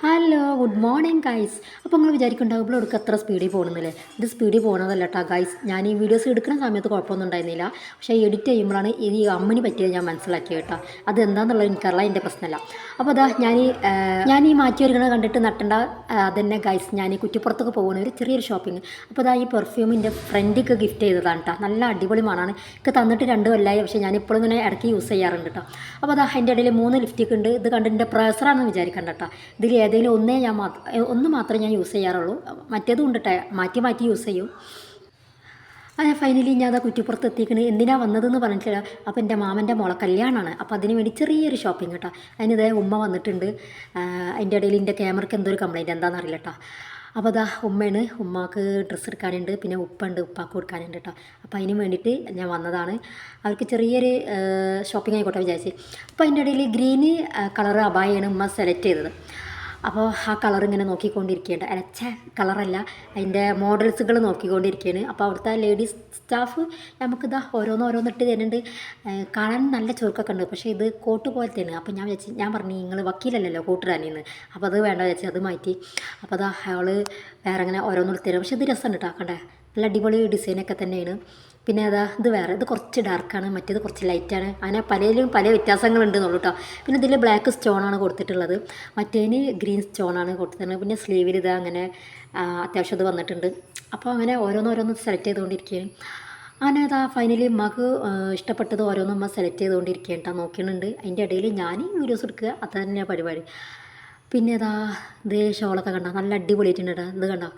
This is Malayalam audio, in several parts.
Hello good morning guys. അപ്പോൾ നിങ്ങൾ വിചാരിക്കുന്നുണ്ടാവും ഇവിടെ എടുക്കുക എത്ര സ്പീഡിൽ പോകണമെന്നല്ലേ. ഇത് സ്പീഡിൽ പോകണതല്ല കേട്ടോ ഗൈസ്. ഞാൻ ഈ വീഡിയോസ് എടുക്കുന്ന സമയത്ത് കുഴപ്പമൊന്നും ഉണ്ടായിരുന്നില്ല. പക്ഷേ എഡിറ്റ് ചെയ്യുമ്പോഴാണ് ഈ അമ്മിന് പറ്റിയത് ഞാൻ മനസ്സിലാക്കിയത് കേട്ടോ. അത് എന്താണെന്നുള്ളത് എനിക്കറിയില്ല, എൻ്റെ പ്രശ്നമല്ല. അപ്പോൾ അതാ ഞാൻ ഈ മാറ്റി ഒരുങ്ങണ കണ്ടിട്ട് നട്ടണ്ട അതന്നെ ഗൈസ്. ഞാൻ ഈ കുറ്റിപ്പുറത്തൊക്കെ പോകുന്ന ഒരു ചെറിയൊരു ഷോപ്പിംഗ്. അപ്പോൾ അതാ ഈ പെർഫ്യൂമിൻ്റെ ഫ്രണ്ടിക്ക് ഗിഫ്റ്റ് ചെയ്തതാണ് കേട്ടോ. നല്ല അടിപൊളി മണമാണ്. എനിക്ക് തന്നിട്ട് 2 കൊല്ലമായി, പക്ഷേ ഞാനിപ്പോഴും ഇങ്ങനെ ഇടയ്ക്ക് യൂസ് ചെയ്യാറുണ്ട് കേട്ടോ. അപ്പോൾ അതാ എൻ്റെ ഇടയിൽ 3 ലിപ്സ്റ്റിക് ഉണ്ട്. ഇത് കണ്ടിട്ട് പ്രേസറാണെന്ന് വിചാരിക്കണ്ട കേട്ടോ. ഇതിൽ ഏതെങ്കിലും ഒന്ന് മാത്രമേ ഞാൻ യൂസ് ചെയ്യാറുള്ളൂ. മറ്റേതും ഉണ്ടിട്ടെ, മാറ്റി മാറ്റി യൂസ് ചെയ്യും. അങ്ങനെ ഫൈനലി ഞാൻ അതാ കുറ്റിപ്പുറത്ത് എത്തിക്കണേ. എന്തിനാണ് വന്നതെന്ന് പറഞ്ഞിട്ടില്ല. അപ്പോൾ എൻ്റെ മാമൻ്റെ മോളെ കല്യാണമാണ്. അപ്പോൾ അതിന് വേണ്ടി ചെറിയൊരു ഷോപ്പിംഗ് കേട്ടോ. അതിനിതേ ഉമ്മ വന്നിട്ടുണ്ട്. അതിൻ്റെ ഇടയിൽ എൻ്റെ ക്യാമറയ്ക്ക് എന്തോ ഒരു കംപ്ലയിൻറ്റ് എന്താണെന്ന് അറിയില്ല കേട്ടോ. അപ്പോൾ അതാ ഉമ്മയാണ്. ഉമ്മാക്ക് ഡ്രസ്സ് എടുക്കാനുണ്ട്, പിന്നെ ഉപ്പുണ്ട്, ഉപ്പാക്ക് കൊടുക്കാനുണ്ട് കേട്ടോ. അപ്പോൾ അതിന് വേണ്ടിയിട്ട് ഞാൻ വന്നതാണ്. അവർക്ക് ചെറിയൊരു ഷോപ്പിംഗ് ആയിക്കോട്ടെ വിചാരിച്ച്. അപ്പോൾ അതിൻ്റെ ഇടയിൽ ഗ്രീന് കളർ അബായാണ് ഉമ്മ സെലക്ട് ചെയ്തത്. അപ്പോൾ ആ കളർ ഇങ്ങനെ നോക്കിക്കൊണ്ടിരിക്കുകയുണ്ട്. അലച്ച കളറല്ല, അതിൻ്റെ മോഡൽസുകൾ നോക്കിക്കൊണ്ടിരിക്കുകയാണ്. അപ്പോൾ അവിടുത്തെ ലേഡീസ് സ്റ്റാഫ് നമുക്കിതാ ഓരോന്നിട്ട് തരുന്നുണ്ട്. കാണാൻ നല്ല ചുരുക്കൊക്കെ ഉണ്ട്, പക്ഷേ ഇത് കോട്ട് പോലത്തെയാണ്. അപ്പോൾ ഞാൻ പറഞ്ഞു നിങ്ങൾ വക്കീലല്ലല്ലോ കോട്ടിടാനെന്ന്. അപ്പോൾ അത് വേണ്ട വെച്ചാൽ അത് മാറ്റി. അപ്പോൾ അതാ അയാൾ വേറെ അങ്ങനെ ഓരോന്നിട്ട് തരും. പക്ഷേ ഇത് രസമുണ്ട് കേട്ടോ, കണ്ടേ നല്ല അടിപൊളി ഡിസൈനൊക്കെ തന്നെയാണ്. പിന്നെ അതാ ഇത് വേറെ, ഇത് കുറച്ച് ഡാർക്കാണ്, മറ്റേത് കുറച്ച് ലൈറ്റാണ്. അങ്ങനെ പലതിലും പല വ്യത്യാസങ്ങളുണ്ടെന്നുള്ളൂ കേട്ടോ. പിന്നെ ഇതിൽ ബ്ലാക്ക് സ്റ്റോണാണ് കൊടുത്തിട്ടുള്ളത്, മറ്റേതിന് ഗ്രീൻ സ്റ്റോണാണ് കൊടുത്തിട്ടുള്ളത്. പിന്നെ സ്ലീവിൽ ഇത് അങ്ങനെ അത്യാവശ്യം ഇത് വന്നിട്ടുണ്ട്. അപ്പോൾ അങ്ങനെ ഓരോന്ന് സെലക്ട് ചെയ്തുകൊണ്ടിരിക്കുകയാണ്. അങ്ങനെ അതാ ഫൈനലി ഉമ്മക്ക് ഇഷ്ടപ്പെട്ടത് ഓരോന്നും ഉമ്മ സെലക്ട് ചെയ്തുകൊണ്ടിരിക്കുകയാണ് കേട്ടോ, നോക്കുന്നുണ്ട്. അതിൻ്റെ ഇടയിൽ ഞാൻ വീഡിയോസ് എടുക്കുക, അത് തന്നെയാണ് പരിപാടി. പിന്നെ ഇതാ ഇതേ ഷോളൊക്കെ കണ്ടോ, നല്ല അടിപൊളിയായിട്ടുണ്ട് കേട്ടോ. ഇത് കണ്ടോ,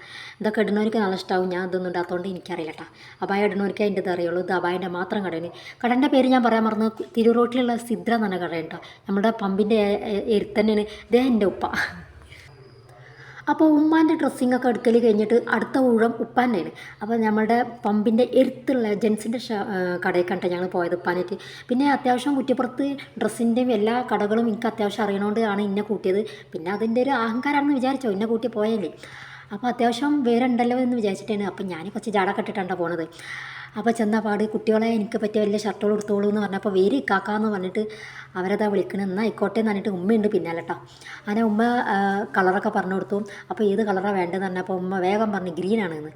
ഇതൊക്കെ ഇടുന്നവർക്ക് നല്ല ഇഷ്ടമാവും. ഞാൻ ഇതൊന്നും ഇടാത്തതുകൊണ്ട് എനിക്കറിയില്ല കേട്ടോ. അബായ ഇടുന്നവർക്ക് അതിൻ്റെ ഇത് അറിയുള്ളൂ. ഇത് അബായൻ്റെ മാത്രം കടയാണ്. കടൻ്റെ പേര് ഞാൻ പറയാൻ മറന്നു, തിരുറോട്ടിലുള്ള സിദ്ര എന്നാണ് കടയാണ് കേട്ടോ. നമ്മുടെ പമ്പിൻ്റെ എരുത്തന്നെയാണ്. ഇതേ എൻ്റെ ഉപ്പ. അപ്പോൾ ഉമ്മാൻ്റെ ഡ്രസ്സിങ്ങൊക്കെ എടുക്കൽ കഴിഞ്ഞിട്ട് അടുത്ത ഊഴം ഉപ്പാൻ്റെയാണ്. അപ്പോൾ നമ്മുടെ പമ്പിൻ്റെ എരുത്തുള്ള ജെൻസിൻ്റെ കടയിൽ കണ്ടിട്ട് ഞങ്ങൾ പോയത് ഉപ്പാനായിട്ട്. പിന്നെ അത്യാവശ്യം കുറ്റിപ്പുറത്ത് ഡ്രസ്സിൻ്റെയും എല്ലാ കടകളും എനിക്ക് അത്യാവശ്യം അറിയണോണ്ട് ആണ് ഇന്നെ കൂട്ടിയത്. പിന്നെ അതിൻ്റെ ഒരു അഹങ്കാരമാണെന്ന് വിചാരിച്ചോ ഇന്നെ കൂട്ടി പോയാലേ. അപ്പോൾ അത്യാവശ്യം വേറെ ഉണ്ടല്ലോ എന്ന് വിചാരിച്ചിട്ടാണ്. അപ്പം ഞാൻ കുറച്ച് ജാട കെട്ടിട്ടാണ് പോണത്. അപ്പോൾ ചെന്ന പാട് കുട്ടികളെ എനിക്ക് പറ്റിയ വലിയ ഷർട്ടുകൾ എടുത്തോളൂ എന്ന് പറഞ്ഞപ്പോൾ വേരി കാക്കാന്ന് പറഞ്ഞിട്ട് അവരതാ വിളിക്കണം. എന്നാൽ ആയിക്കോട്ടെ എന്ന് പറഞ്ഞിട്ട് ഉമ്മയുണ്ട് പിന്നാലെ കേട്ടോ. അങ്ങനെ ഉമ്മ കളറൊക്കെ പറഞ്ഞു കൊടുത്തു. അപ്പോൾ ഏത് കളറാണ് വേണ്ടതെന്ന് പറഞ്ഞപ്പോൾ ഉമ്മ വേഗം പറഞ്ഞു ഗ്രീനാണെന്ന്.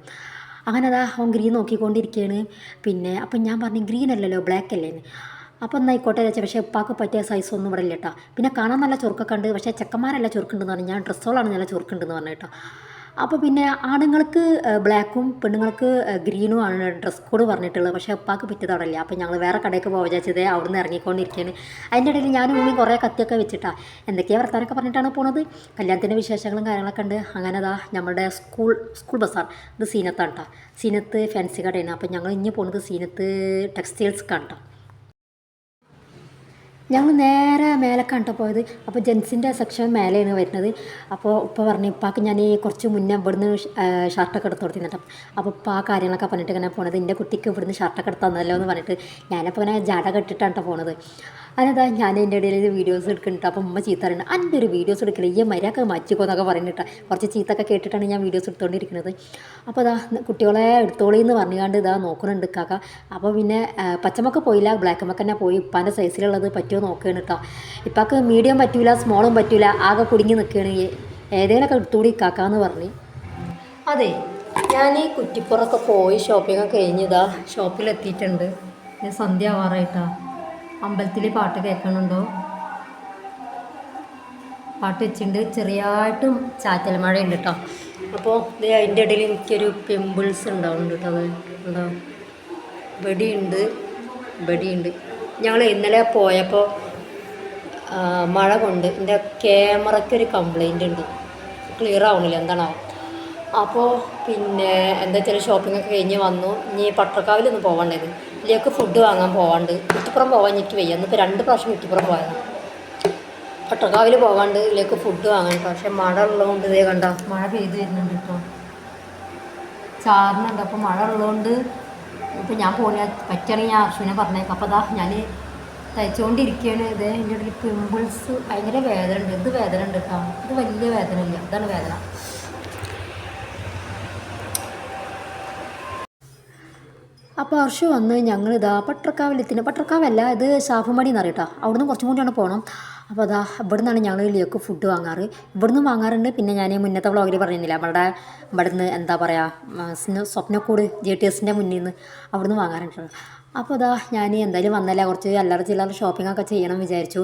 അങ്ങനെ അതാ അവൻ ഗ്രീൻ നോക്കിക്കൊണ്ടിരിക്കുകയാണ്. പിന്നെ അപ്പം ഞാൻ പറഞ്ഞു ഗ്രീൻ അല്ലല്ലോ ബ്ലാക്ക് അല്ലേന്ന്. അപ്പോൾ എന്നായിക്കോട്ടെ വെച്ചാൽ, പക്ഷേ ഉപ്പാക്ക് പറ്റിയ സൈസൊന്നും ഇവിടെ ഇല്ല കേട്ടോ. പിന്നെ കാണാൻ നല്ല ചുരുക്കൊക്കെ ഉണ്ട്, പക്ഷേ ചെക്കന്മാരല്ല ചുരുക്കുണ്ടെന്ന് പറഞ്ഞു. ഞാൻ ഡ്രസ്സുകളാണ് നല്ല ചുരുക്കുണ്ടെന്ന് പറഞ്ഞു കേട്ടോ. അപ്പോൾ പിന്നെ ആണുങ്ങൾക്ക് ബ്ലാക്കും പെണ്ണുങ്ങൾക്ക് ഗ്രീനും ആണ് ഡ്രസ് കോഡ് പറഞ്ഞിട്ടുള്ളത്. പക്ഷേ ഉപ്പാക്ക് പറ്റിയത് അവിടെ ഇല്ല. അപ്പോൾ ഞങ്ങൾ വേറെ കടയ്ക്ക് പോകാൻ വിചാരിച്ചത് അവിടുന്ന് ഇറങ്ങിക്കൊണ്ടിരിക്കുകയാണ്. അതിൻ്റെ ഇടയിൽ ഞാനും ഉമ്മയും കുറേ കത്തിയൊക്കെ വെച്ചിട്ടാണ് എന്തൊക്കെയാണ് വർത്താനൊക്കെ പറഞ്ഞിട്ടാണ് പോണത്. കല്യാണത്തിൻ്റെ വിശേഷങ്ങളും കാര്യങ്ങളൊക്കെ ഉണ്ട്. അങ്ങനെ അതാ നമ്മുടെ സ്കൂൾ ബസ്സാണ്. ഇത് സീനത്താണ് കേട്ടോ. സീനത്ത് ഫാൻസി കടയാണ്. അപ്പോൾ ഞങ്ങൾ ഇനി പോകുന്നത് സീനത്ത് ടെക്സ്റ്റൈൽസ്ക്കാണ് കേട്ടോ. ഞങ്ങൾ നേരെ മേലേക്കാണ് പോയത്. അപ്പോൾ ജെൻസിൻ്റെ സെക്ഷൻ മേലെയാണ് വരുന്നത്. അപ്പോൾ ഉപ്പ പറഞ്ഞു ഉപ്പാക്ക് ഞാൻ കുറച്ച് മുന്നേ ഇവിടുന്ന് ഷർട്ടൊക്കെ എടുത്ത് കൊടുത്തിരുന്നു. അപ്പോൾ ഉപ്പ ആ കാര്യങ്ങളൊക്കെ പറഞ്ഞിട്ട് ഇങ്ങനെ പോണത്, എൻ്റെ കുട്ടിക്ക് ഇവിടുന്ന് ഷർട്ടൊക്കെ എടുത്ത് തന്നല്ലോ എന്ന് പറഞ്ഞിട്ട് ഞാനപ്പോൾ ഇങ്ങനെ ജാട കെട്ടിട്ടാണ് പോണത്. അതിനതാ ഞാൻ എൻ്റെ ഇടയിൽ വീഡിയോസ് എടുക്കുന്നുണ്ട്. അപ്പോൾ ഉമ്മ ചീത്ത പറയുന്നത് എൻ്റെ ഒരു വീഡിയോസ് എടുക്കില്ല, ഈ മര്യാദക്ക് മാറ്റിക്കോ എന്നൊക്കെ പറഞ്ഞിട്ട് കുറച്ച് ചീത്തൊക്കെ കേട്ടിട്ടാണ് ഞാൻ വീഡിയോസ് എടുത്തുകൊണ്ടിരിക്കുന്നത്. അപ്പോൾ ഇതാ കുട്ടികളെ എടുത്തോളിയെന്ന് പറഞ്ഞുകൊണ്ട് ഇതാ നോക്കുന്നുണ്ട് കാക്ക. അപ്പോൾ പിന്നെ പച്ചമൊക്കെ പോയില്ല, ബ്ലാക്കുമൊക്കെ തന്നെ പോയി. ഉപ്പാൻ്റെ സൈസിലുള്ളത് പറ്റുമോ നോക്കുകയാണ് കേട്ടോ. ഇപ്പൊക്ക് മീഡിയം പറ്റൂല, സ്മോളും പറ്റൂല, ആകെ കുടുങ്ങി നിൽക്കുകയാണ്. ഏതെങ്കിലുമൊക്കെ എടുത്തുകൂടി കാക്കാന്ന് പറഞ്ഞ്. അതെ, ഞാൻ ഈ കുറ്റിപ്പുറമൊക്കെ പോയി ഷോപ്പിങ്ങൊക്കെ കഴിഞ്ഞതാ ഷോപ്പിലെത്തിയിട്ടുണ്ട്. ഞാൻ സന്ധ്യ ആവാറായിട്ടാ. അമ്പലത്തിൽ പാട്ട് കേൾക്കണുണ്ടോ? പാട്ട് വെച്ചിട്ടുണ്ട്. ചെറിയായിട്ടും ചാറ്റൽ മഴയുണ്ട് കേട്ടോ. അപ്പോൾ ഇത് അതിൻ്റെ ഇടയിൽ എനിക്കൊരു പിമ്പിൾസ് ഉണ്ടാവുന്നുണ്ട് കേട്ടോ. അത് ഉണ്ടോ? ബടിയുണ്ട്. ഞങ്ങൾ ഇന്നലെ പോയപ്പോൾ മഴ കൊണ്ട് എൻ്റെ ക്യാമറയ്ക്കൊരു കംപ്ലൈൻ്റ് ഉണ്ട്, ക്ലിയർ ആവണില്ല, എന്താണാവും. അപ്പോൾ പിന്നെ എന്താ വെച്ചാൽ ഷോപ്പിങ്ങൊക്കെ കഴിഞ്ഞ് വന്നു. ഇനി പട്ടർക്കാവിലൊന്നും പോകണ്ടത്, ഇതിലേക്ക് ഫുഡ് വാങ്ങാൻ പോകാണ്ട്. കുറ്റിപ്പുറം പോകാൻ എനിക്ക് വയ്യ. എന്നിപ്പോൾ 2 പ്രാവശ്യം കുറ്റിപ്പുറം പോയതാണ്. പട്ടർക്കാവിൽ പോകാണ്ട് ഇതിലേക്ക് ഫുഡ് വാങ്ങാൻ. പക്ഷേ മഴ ഉള്ളതുകൊണ്ട് ഇതേ കണ്ട മഴ പെയ്ത് വരുന്നുണ്ട് കേട്ടോ, ചാറിനുണ്ട്. അപ്പോൾ മഴ ഉള്ളതുകൊണ്ട് ഇപ്പോൾ ഞാൻ പോകുന്ന പറ്റുകയാണെങ്കിൽ ഞാൻ അർഷുവിനെ പറഞ്ഞേക്കാം. അപ്പോൾ അതാ ഞാൻ തയ്ച്ചുകൊണ്ടിരിക്കുകയാണ്. ഇത് എൻ്റെ ഇടയിൽ പിമ്പിൾസ് ഭയങ്കര വേദന ഉണ്ട്. ഇത് വേദന ഉണ്ട് കേട്ടോ. ഇത് വലിയ വേദന ഇല്ല, ഇതാണ് വേദന. അപ്പോൾ ഹർഷു വന്ന് ഞങ്ങളിതാ പട്ടർക്കാവിലെത്തിന് പട്ടർക്കാവല്ല ഇത് ഷാഫുമടി എന്ന് അറിയട്ടോ അവിടുന്ന് കുറച്ചും കൂടിയാണ് പോകണം. അപ്പോൾ അതാ ഇവിടെ നിന്നാണ് ഞങ്ങൾ ലിയോക്ക് ഫുഡ് വാങ്ങാറ്. ഇവിടുന്ന് വാങ്ങാറുണ്ട്. പിന്നെ ഞാൻ മുന്നത്തെ വ്ളോഗിൽ പറഞ്ഞില്ല നമ്മുടെ ഇവിടുന്ന് എന്താ പറയുക സ്വപ്നക്കൂട് JTSൻ്റെ മുന്നിൽ നിന്ന് അവിടുന്ന് വാങ്ങാറുണ്ട്. അപ്പോൾ അതാ ഞാൻ എന്തായാലും വന്നല്ല കുറച്ച് അല്ലറ ചില്ലറ ഷോപ്പിങ്ങൊക്കെ ചെയ്യണം വിചാരിച്ചു.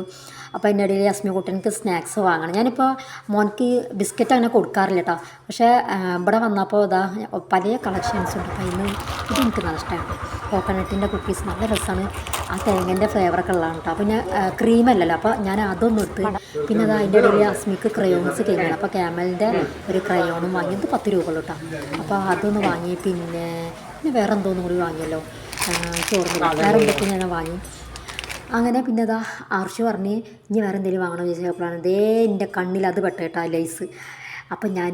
അപ്പോൾ അതിൻ്റെ ഇടയിൽ യസ്മി കുട്ടനക്ക് സ്നാക്സ് വാങ്ങണം. ഞാനിപ്പോൾ മോൻക്ക് ബിസ്ക്കറ്റ് അങ്ങനെ കൊടുക്കാറില്ല കേട്ടോ. പക്ഷേ ഇവിടെ വന്നപ്പോൾ ഇതാ പല കളക്ഷൻസ് ഉണ്ട്. അപ്പോൾ ഇന്ന് ഇത് എനിക്ക് നല്ല ഇഷ്ടമാണ്. കോക്കനട്ടിൻ്റെ കുക്കീസ് നല്ല രസമാണ്. ആ തേങ്ങൻ്റെ ഫ്ലേവറൊക്കെ ഉള്ളതാണ് കേട്ടോ. പിന്നെ ക്രീമല്ലല്ലോ അപ്പോൾ ഞാൻ അതൊന്നും എടുത്ത് പിന്നെ അത് അതിൻ്റെ ഇടയിൽ അസ്മിക്ക് ക്രയോൺസ് കഴിഞ്ഞാൽ അപ്പോൾ ക്യാമലിൻ്റെ ഒരു ക്രയോണും വാങ്ങി. ഇത് 10 രൂപ കേട്ടോ. അപ്പോൾ അതൊന്ന് വാങ്ങി. പിന്നെ വേറെ എന്തോന്നും കൂടി വാങ്ങിയല്ലോ ചോറിന് വേറെ എന്തൊക്കെ ഞാൻ വാങ്ങി. അങ്ങനെ പിന്നെ അതാ ആർഷു പറഞ്ഞ് ഇനി വേറെ എന്തെങ്കിലും വാങ്ങണം ചോദിച്ചപ്പോഴാണ് ദേ എൻ്റെ കണ്ണിൽ അത് പെട്ടേട്ടാ ലൈസ്. അപ്പം ഞാൻ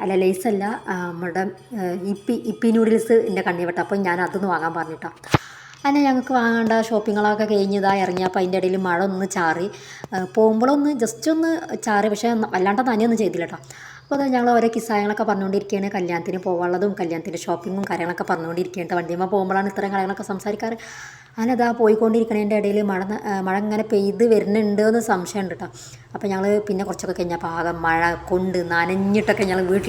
അല്ല ലൈസല്ല നമ്മുടെ ഇപ്പി നൂഡിൽസ് എൻ്റെ കണ്ണിൽ പെട്ട. അപ്പം ഞാൻ അതൊന്ന് വാങ്ങാൻ പറഞ്ഞിട്ടാ. അങ്ങനെ ഞങ്ങൾക്ക് വാങ്ങേണ്ട ഷോപ്പിങ്ങളൊക്കെ കഴിഞ്ഞതാണ് ഇറങ്ങിയപ്പോൾ അതിൻ്റെ ഇടയിൽ മഴ ഒന്ന് ചാറി. പോകുമ്പോഴൊന്ന് ജസ്റ്റ് ഒന്ന് ചാറി. പക്ഷേ വല്ലാണ്ട് നനയൊന്നും ചെയ്തില്ല കേട്ടോ. അപ്പോൾ അത് ഞങ്ങൾ ഓരോ കിസ്സായങ്ങളൊക്കെ പറഞ്ഞുകൊണ്ടിരിക്കുകയാണ്. കല്യാണത്തിന് പോകാനുള്ളതും കല്യാണത്തിൻ്റെ ഷോപ്പിങ്ങും കാര്യങ്ങളൊക്കെ പറഞ്ഞുകൊണ്ടിരിക്കുകയാണ്. വണ്ടിയമ്മ പോകുമ്പോഴാണ് ഇത്തരം കാര്യങ്ങളൊക്കെ സംസാരിക്കാറ്. അങ്ങനെ അതാ പോയിക്കൊണ്ടിരിക്കണതിൻ്റെ ഇടയിൽ മഴ ഇങ്ങനെ പെയ്ത് വരുന്നുണ്ട് എന്ന് സംശയമുണ്ട് കേട്ടോ. അപ്പോൾ ഞങ്ങൾ പിന്നെ കുറച്ചൊക്കെ കഴിഞ്ഞപ്പോൾ ആകെ മഴ കൊണ്ട് നനഞ്ഞിട്ടൊക്കെ ഞങ്ങൾ വീട്ടിൽ